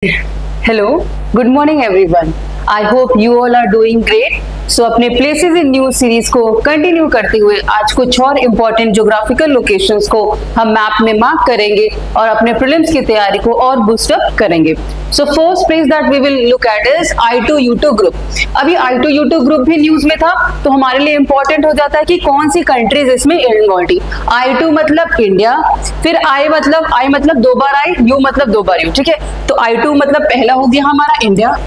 Hello, good morning everyone. I hope you all are doing great. So अपने places in news series को continue करते हुए आज कुछ और इम्पोर्टेंट ज्योग्राफिकल लोकेशंस को हम मैप में मार्क करेंगे और अपने प्रीलिम्स की तैयारी को और बूस्ट अप करेंगे. So first place that we will look at is I2U2 group. अभी I2U2 ग्रुप भी न्यूज में था तो हमारे लिए इंपॉर्टेंट हो जाता है कि कौन सी कंट्रीज इसमें इन्वॉल्व थी. I2 मतलब इंडिया, फिर I मतलब दो बार I, U मतलब दो बार U. ठीक है, तो I2 मतलब पहला हो गया हमारा इंडिया,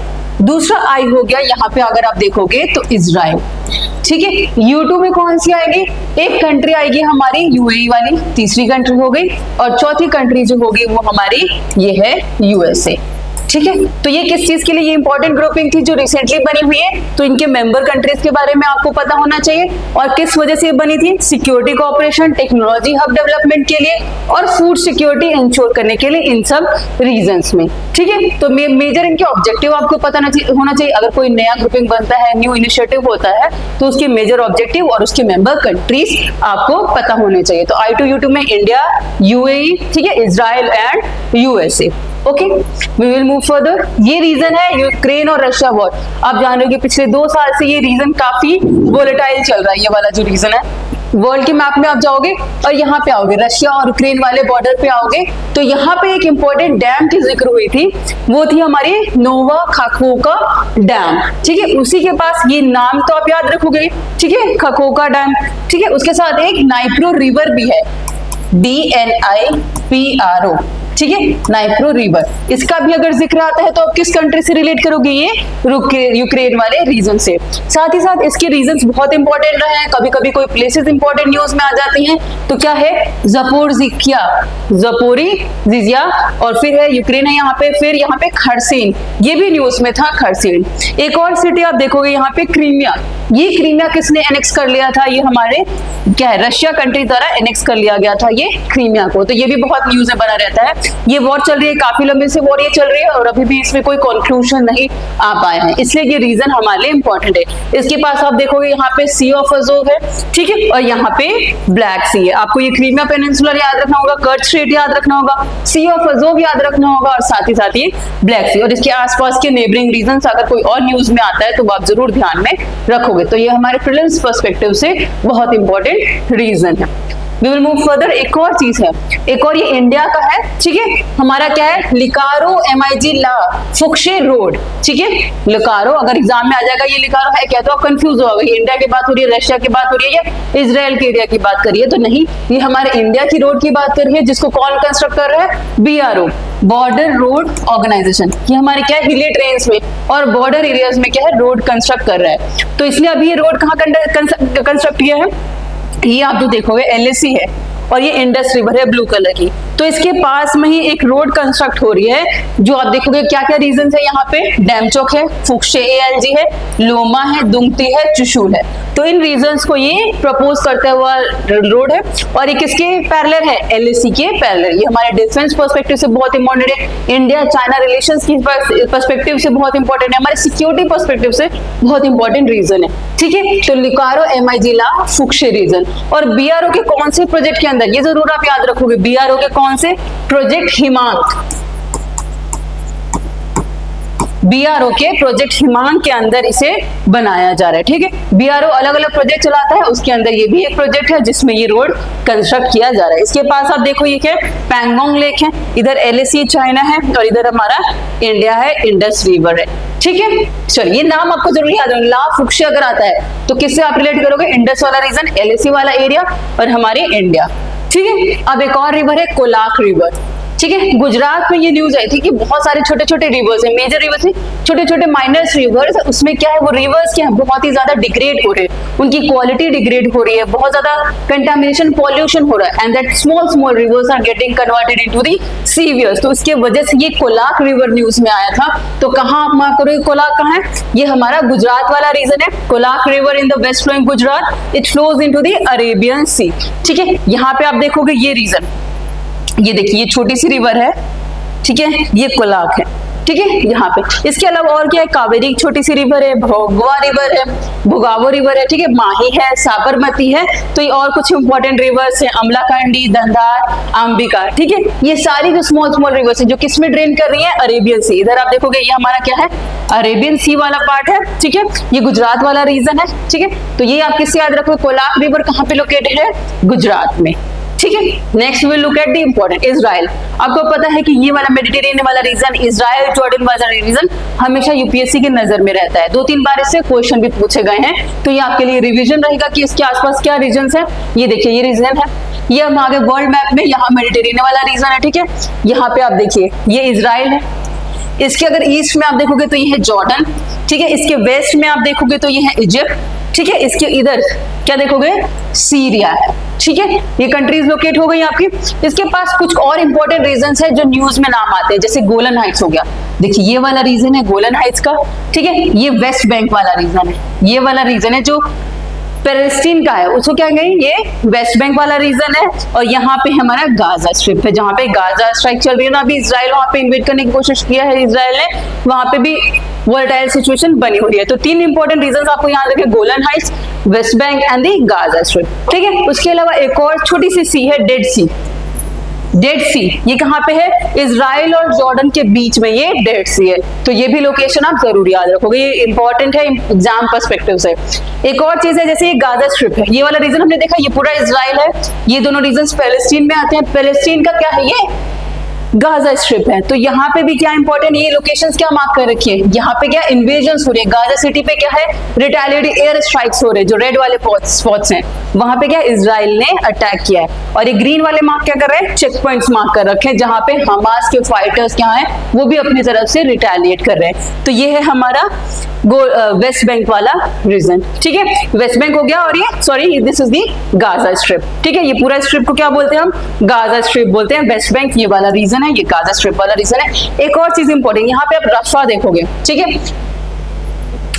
दूसरा I हो गया यहाँ पे अगर आप देखोगे तो इजराइल. ठीक है, U2 में कौन सी आएगी? एक कंट्री आएगी हमारी UAE वाली, तीसरी कंट्री हो गई और चौथी कंट्री जो होगी वो हमारी ये है USA. ठीक है, तो ये किस चीज के लिए ये इंपॉर्टेंट ग्रुपिंग थी जो रिसेंटली बनी हुई है, तो इनके मेंबर कंट्रीज के बारे में आपको पता होना चाहिए और किस वजह से बनी थी. Security cooperation, technology hub development के लिए और फूड सिक्योरिटी इंश्योर करने के लिए, इन सब रीजंस में. ठीक है, तो मेजर इनके ऑब्जेक्टिव आपको पता होना चाहिए. अगर कोई नया ग्रुपिंग बनता है, न्यू इनिशिएटिव होता है तो उसके मेजर ऑब्जेक्टिव और उसके मेंबर कंट्रीज आपको पता होने चाहिए. तो I2U2 में इंडिया, UAE, ठीक है, Israel and USA. Okay, we will move further. ये रीजन है यूक्रेन और रशिया वॉर. आप जान रहे हो कि पिछले 2 साल से ये रीजन काफी वोलेटाइल चल रहा है. ये वाला जो रीजन है, वर्ल्ड के मैप में आप जाओगे और यहाँ पे आओगे, रशिया और यूक्रेन वाले बॉर्डर पे आओगे तो यहाँ पे एक इंपॉर्टेंट डैम की जिक्र हुई थी, वो थी हमारी नोवा खाखोका डैम. ठीक है, उसी के पास ये नाम तो आप याद रखोगे. ठीक है, खाखोका डैम. ठीक है, उसके साथ एक नाइप्रो रिवर भी है, DNIPRO. ठीक है, नाइप्रो रिवर. इसका भी अगर जिक्र आता है तो आप किस कंट्री से रिलेट करोगे? ये यूक्रेन वाले रीजन से. साथ ही साथ इसके रीजंस बहुत इंपॉर्टेंट रहे हैं. कभी कभी कोई प्लेसेस इंपॉर्टेंट न्यूज में आ जाती हैं तो क्या है, ज़पोरिज़िया और फिर है यूक्रेन है यहाँ पे, फिर यहाँ पे खरसेन, ये भी न्यूज में था खरसेन. एक और सिटी आप देखोगे यहाँ पे क्रीमिया. ये क्रीमिया किसने एनेक्स कर लिया था? ये हमारे क्या है, रशिया कंट्री द्वारा एनेक्स कर लिया गया था ये क्रीमिया को. तो ये भी बहुत न्यूज में बना रहता है. ये वॉर चल रही है, काफी लंबे से वॉर ये चल रही है और अभी भी इसमें कोई कंक्लूजन नहीं आ पाया है, इसलिए ये रीजन हमारे लिए इंपॉर्टेंट है. इसके पास आप देखोगे यहाँ पे सी ऑफ अज़ोव है. ठीक है, और यहाँ पे ब्लैक सी है. आपको ये क्रीमिया पेनिनसुला याद रखना होगा, कर्च स्ट्रेट याद रखना होगा, सी ऑफ अज़ोव याद रखना होगा और साथ ही साथ ये ब्लैक सी और इसके आसपास के नेबरिंग रीजन्स अगर कोई और न्यूज में आता है तो आप जरूर ध्यान में रखोगे. तो ये हमारे प्रीलिम्स पर्सपेक्टिव से बहुत इंपॉर्टेंट रीजन है. We will move further. एक और चीज है, एक और ये इंडिया का है. ठीक है, हमारा क्या है, लिकारो MIG ला फुक्शे रोड. ठीक है, लिकारो अगर एग्जाम में आ जाएगा ये लिकारो है क्या तो आप कंफ्यूज हो गए, इंडिया की बात हो रही है, रशिया की बात हो रही है या इजराइल के एरिया की बात करिए, तो नहीं, ये हमारे इंडिया की रोड की बात कर रही है जिसको कौन कंस्ट्रक्ट कर रहा है, BRO, बॉर्डर रोड ऑर्गेनाइजेशन. ये हमारे क्या है, हिली ट्रेन्स में और बॉर्डर एरियाज में क्या है, रोड कंस्ट्रक्ट कर रहा है. तो इसलिए अभी ये रोड कहाँ कंस्ट्रक्ट किया है, ये आप जो देखोगे LAC है और ये इंडस रिवर है ब्लू कलर की. तो इसके पास में ही एक रोड कंस्ट्रक्ट हो रही है जो आप देखोगे क्या क्या रीजन है. यहाँ पे डैमचौक है, फुक्शे ALG है, लोमा है, दुंगती है, चुशूल है. तो इन रीजंस को ये प्रपोज करता हुआ रोड है और ये किसके पैरेलल है, LAC के पैरेलल. ये हमारे डिफेंस पर्सपेक्टिव से बहुत इंपॉर्टेंट है, इंडिया चाइना रिलेशंस की पर्सपेक्टिव से बहुत इंपॉर्टेंट है, हमारे सिक्योरिटी पर्सपेक्टिव से बहुत इंपॉर्टेंट रीजन है. ठीक है, तो लिकारो MIG ला फुक्शे रीजन और BRO के कौन से प्रोजेक्ट के अंदर, ये जरूर आप याद रखोगे, BRO के कौन से प्रोजेक्ट, हिमांक. BRO के प्रोजेक्ट हिमांक के अंदर इसे बनाया जा रहा है. ठीक है, BRO अलग अलग प्रोजेक्ट चलाता है, उसके अंदर ये भी एक प्रोजेक्ट है जिसमें ये रोड कंस्ट्रक्ट किया जा रहा है. इसके पास आप देखो ये क्या, पैंगोंग लेक है, इधर LAC चाइना है और इधर हमारा इंडिया है, इंडस रिवर है. ठीक है, चलिए ये नाम आपको जरूर याद रखना. ला फुक्शे अगर आता है तो किससे आप रिलेट करोगे, इंडस वाला रीजन, LAC वाला एरिया और हमारे इंडिया. ठीक है, अब एक और रिवर है कोलाक रिवर. ठीक है, गुजरात में ये न्यूज आई थी कि बहुत सारे छोटे छोटे रिवर्स है, मेजर रिवर्स है, छोटे छोटे माइनर्स रिवर्स, उसमें क्या है, वो रिवर्स क्या है, बहुत ही ज्यादा डिग्रेड हो रहे हैं, उनकी क्वालिटी डिग्रेड हो रही है, बहुत ज्यादा कंटामिनेशन, पॉल्यूशन हो रहा है and that small rivers are getting converted into the sewers. तो उसके वजह से ये कोलाक रिवर न्यूज में आया था. तो कहाँ आप मार्क करोगे, कोलाक कहाँ है, ये हमारा गुजरात वाला रीजन है. Kolak river in the west flowing Gujarat, it flows into the Arabian Sea. ठीक है, यहाँ पे आप देखोगे ये रीजन, ये देखिए ये छोटी सी रिवर है. ठीक है, ये कोलाक है. ठीक है यहाँ पे। इसके अलावा और क्या है, कावेरी एक छोटी सी रिवर है, भोगवा रिवर है, भोगावो रिवर है, ठीक है, माही है, साबरमती है। तो ये और कुछ इंपॉर्टेंट रिवर्स है, अमलाकांडी, दंदार, अंबिका, ठीक है। ये सारी जो स्मॉल स्मॉल रिवर्स है जो किसमें ड्रेन कर रही है, अरेबियन सी। इधर आप देखोगे ये हमारा क्या है, अरेबियन सी वाला पार्ट है, ठीक है। ये गुजरात वाला रीजन है, ठीक है। तो ये आप किससे याद रखो, कोलाब रिवर कहाँ पे लोकेटेड है, गुजरात में, ठीक है। Next will look at the important Israel. आपको पता है कि ये वाला मेडिटेरेनियन वाला रीजन, इजराइल जॉर्डन वाला रीजन हमेशा यूपीएससी की नजर में रहता है। 2-3 बार इससे क्वेश्चन भी पूछे गए हैं, तो ये आपके लिए रिवीजन रहेगा कि इसके आसपास क्या रीजन है। ये देखिए ये रीजन है, ये हम आगे वर्ल्ड मैप में यहाँ मेडिटेरेनियन वाला रीजन है, ठीक है। यहाँ पे आप देखिए ये इजराइल है, इसके अगर ईस्ट में आप देखोगे तो ये है जॉर्डन, ठीक है। इसके वेस्ट में आप देखोगे तो ये है इजिप्ट, ठीक है। इसके इधर क्या देखोगे, सीरिया है, ठीक है। ये कंट्रीज लोकेट हो गई आपकी। इसके पास कुछ और इंपॉर्टेंट रीजंस है जो न्यूज में नाम आते हैं, जैसे गोलन हाइट्स हो गया, देखिए ये वाला रीजन है गोलन हाइट्स का, ठीक है। ये वेस्ट बैंक वाला रीजन है, ये वाला रीजन है जो पैलेस्टीन का है, उसको क्या कहेंगे, ये वेस्ट बैंक वाला रीजन है। और यहाँ पे हमारा गाजा स्ट्रिप है, जहाँ पे गाजा स्ट्राइक चल रही है ना अभी, इजराइल वहां पे इन्वेड करने की कोशिश किया है इजराइल ने, वहां पे भी वोलेटाइल सिचुएशन बनी हुई है। तो 3 इंपॉर्टेंट रीजंस आपको यहाँ देखें, Golan Heights, West Bank and the Gaza strip, ठीक है। उसके अलावा एक और छोटी सी सी है, डेड सी। डेड सी ये कहाँ पे है, इजराइल और जॉर्डन के बीच में ये डेड सी है। तो ये भी लोकेशन आप जरूर याद रखोगे, ये इंपॉर्टेंट है एग्जाम पर्सपेक्टिव से। एक और चीज है, जैसे ये गाजा स्ट्रिप है, ये वाला रीजन हमने देखा, ये पूरा इजराइल है, ये दोनों रीजन पैलेस्टीन में आते हैं। पैलेस्टीन का क्या है, ये गाजा स्ट्रिप है। तो यहाँ पे भी क्या इंपॉर्टेंट, ये लोकेशंस क्या मार्क कर रखी है, यहाँ पे क्या इन्वेजन्स हो रही है, गाजा सिटी पे क्या है, रिटेलिएटरी एयर स्ट्राइक्स हो रहे हैं, जो रेड वाले स्पॉट्स हैं वहां पे क्या इजराइल ने अटैक किया है। और ये ग्रीन वाले मार्क क्या कर रहे हैं, चेक पॉइंट्स मार्क कर रखे हैं, जहां पे हमास के फाइटर्स क्या है वो भी अपनी तरफ से रिटेलिएट कर रहे हैं। तो ये है हमारा वेस्ट बैंक वाला रीजन, ठीक है। वेस्ट बैंक हो गया, और ये sorry this is the Gaza strip, ठीक है। ये पूरा स्ट्रिप को क्या बोलते हैं हम, गाजा स्ट्रिप बोलते हैं। वेस्ट बैंक ये वाला रीजन है, ये गाजा स्ट्रिप वाला रीजन है। एक और चीज इंपॉर्टेंट, यहाँ पे आप रफा देखोगे, ठीक है,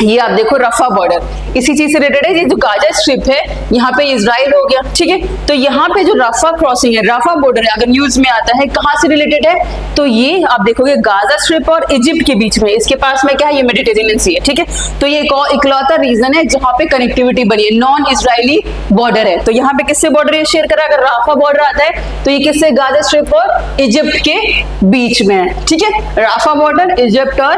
ये आप देखो रफा बॉर्डर इसी चीज से रिलेटेड है। ये जो गाजा स्ट्रिप है यहाँ पे इजराइल हो गया, ठीक है। तो यहाँ पे जो रफा क्रॉसिंग है, रफा बॉर्डर है, अगर न्यूज में आता है कहाँ से रिलेटेड है, तो ये आप देखोगे गाजा स्ट्रिप और इजिप्ट के बीच में, इसके पास में क्या है, ये मेडिटेरेनियन सी है, ठीक है। तो ये इकलौता रीजन है जहाँ पे कनेक्टिविटी बनी है, नॉन इजरायली बॉर्डर है। तो यहाँ पे किससे बॉर्डर ये शेयर करा, अगर राफा बॉर्डर आता है तो ये किससे, गाजा स्ट्रिप और इजिप्ट के बीच में है, ठीक है। राफा बॉर्डर इजिप्ट और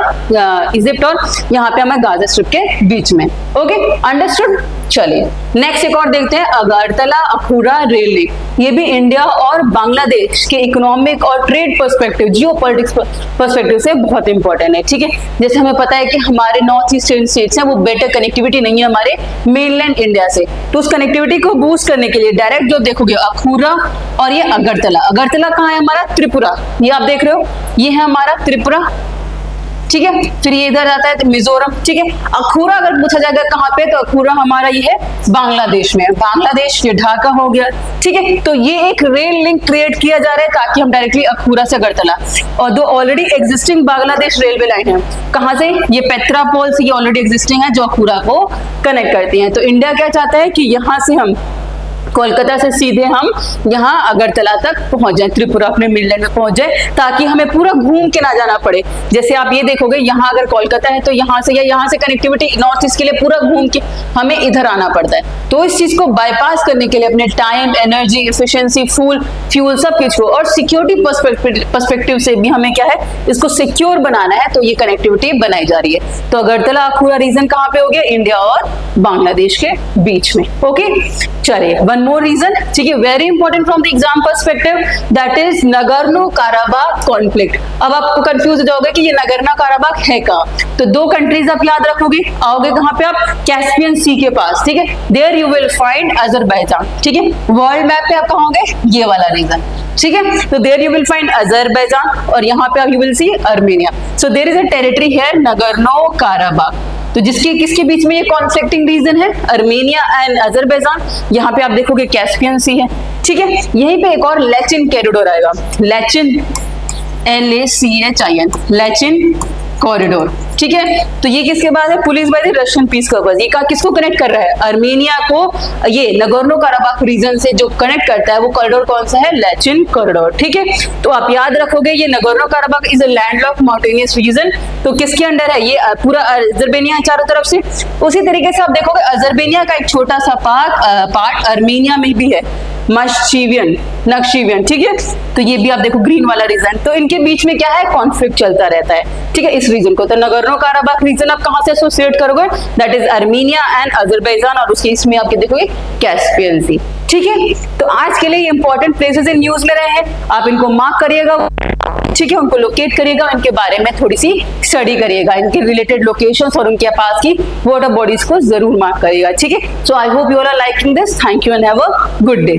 यहाँ पे हमें गाजा स्ट्रिप के बीच में, ओके, अंडरस्टूड। चलिए नेक्स्ट एक और देखते हैं, अगरतला अखूरा रेल लिंक। ये भी इंडिया और बांग्लादेश के इकोनॉमिक और ट्रेड पर्सपेक्टिव, जियोपॉलिटिक्स पर्सपेक्टिव से बहुत इंपॉर्टेंट है, ठीक है। जैसे हमें पता है कि हमारे नॉर्थ ईस्टर्न स्टेट्स हैं वो बेटर कनेक्टिविटी नहीं है हमारे मेनलैंड इंडिया से, तो उस कनेक्टिविटी को बूस्ट करने के लिए डायरेक्ट जो देखोगे अखूरा और ये अगरतला। अगरतला कहाँ है हमारा, त्रिपुरा, ये आप देख रहे हो, ये है हमारा त्रिपुरा, ठीक है। फिर ये इधर आता है मिजोरम, ठीक है। अखूरा अगर पूछा जाएगा कहाँ पे, तो अखूरा हमारा ये है बांग्लादेश में, बांग्लादेश ये ढाका हो गया, ठीक है। तो ये एक रेल लिंक क्रिएट किया जा रहा है ताकि हम डायरेक्टली अखूरा से अगरतला, और दो already existing Bangladesh railway line है, कहाँ से, ये पेट्रापोल से, ये ऑलरेडी एग्जिस्टिंग है जो अखूरा को कनेक्ट करती है। तो इंडिया क्या चाहता है कि यहाँ से हम कोलकाता से सीधे हम यहाँ अगरतला तक पहुंच जाए, त्रिपुरा अपने मेनलैंड में पहुंच जाए, ताकि हमें पूरा घूम के ना जाना पड़े। जैसे आप ये देखोगे यहाँ अगर कोलकाता है तो यहाँ से या यहाँ से कनेक्टिविटी नॉर्थ ईस्ट के लिए पूरा घूम के हमें इधर आना पड़ता है। तो इस चीज को बाईपास करने के लिए अपने टाइम, एनर्जी, एफिशिएंसी, फ्यूल सब कुछ को, और सिक्योरिटी पर्सपेक्टिव से भी हमें क्या है, इसको सिक्योर बनाना है, तो ये कनेक्टिविटी बनाई जा रही है। तो अगरतला अखूरा रीजन कहाँ पे हो गया, इंडिया और बांग्लादेश के बीच में, ओके। चलिए वन मोर रीजन, ठीक है, very important from the exam perspective, that is Nagorno काराबाग conflict. अब आप कंफ्यूज हो जाओगे कि ये नगर्नो काराबाग है कहाँ, तो 2 कंट्रीज आप याद रखोगे, आओगे कहाँ पे आप, कैस्पियन सी के पास, ठीक है, there you will find Azerbaijan, ठीक है। वर्ल्ड मैप पे आप कहाँ होंगे, ये वाला रीजन, ठीक है। तो there you will find Azerbaijan, और यहाँ पे आप you will see Armenia. So there is a territory here Nagorno Karabakh, तो जिसके किसके बीच में ये कॉन्फ्लिक्टिंग रीजन है, आर्मेनिया एंड अजरबैजान। यहाँ पे आप देखोगे कैस्पियन सी है, ठीक है। यहीं पे एक और लैचिन कॉरिडोर आएगा, लैचिन LACHIN, लैचिन कॉरिडोर, ठीक है। तो ये किसके बाद है, police by the Russian peace corps. ये किसको कनेक्ट कर रहा है, अर्मेनिया को ये नगोर्नो काराबाख रीजन से जो कनेक्ट करता है वो कॉरिडोर कौन सा है, लैचिन कॉरिडोर। ठीक है, तो आप याद रखोगे ये Nagorno Karabakh is a landlocked mountainous region, तो किसके अंडर है, ये पूरा अजरबेनिया चारों तरफ से। उसी तरीके से आप देखोगे अजरबेनिया का एक छोटा सा पार्ट अर्मेनिया में भी है, नक्शिवियन, ठीक है। तो ये भी आप देखो ग्रीन वाला रीजन, तो इनके बीच में क्या है, कॉन्फ्लिक्ट चलता रहता है, ठीक है, इस रीजन को। तो नगोर्नो काराबाख रीजन आप कहां से एसोसिएट करोगे, that is Armenia and Azerbaijan, और उसके इसमें आपके देखोगे कैस्पियन सी। ठीक है, तो आज के लिए इंपॉर्टेंट प्लेसेस इन न्यूज में रहे हैं, आप इनको मार्क करिएगा, ठीक है, उनको लोकेट करिएगा, इनके बारे में थोड़ी सी स्टडी करिएगा, इनके रिलेटेड लोकेशंस और उनके पास की वाटर बॉडीज को जरूर मार्क करिएगा। ठीक है, so I hope you are liking this, thank you and have a good day.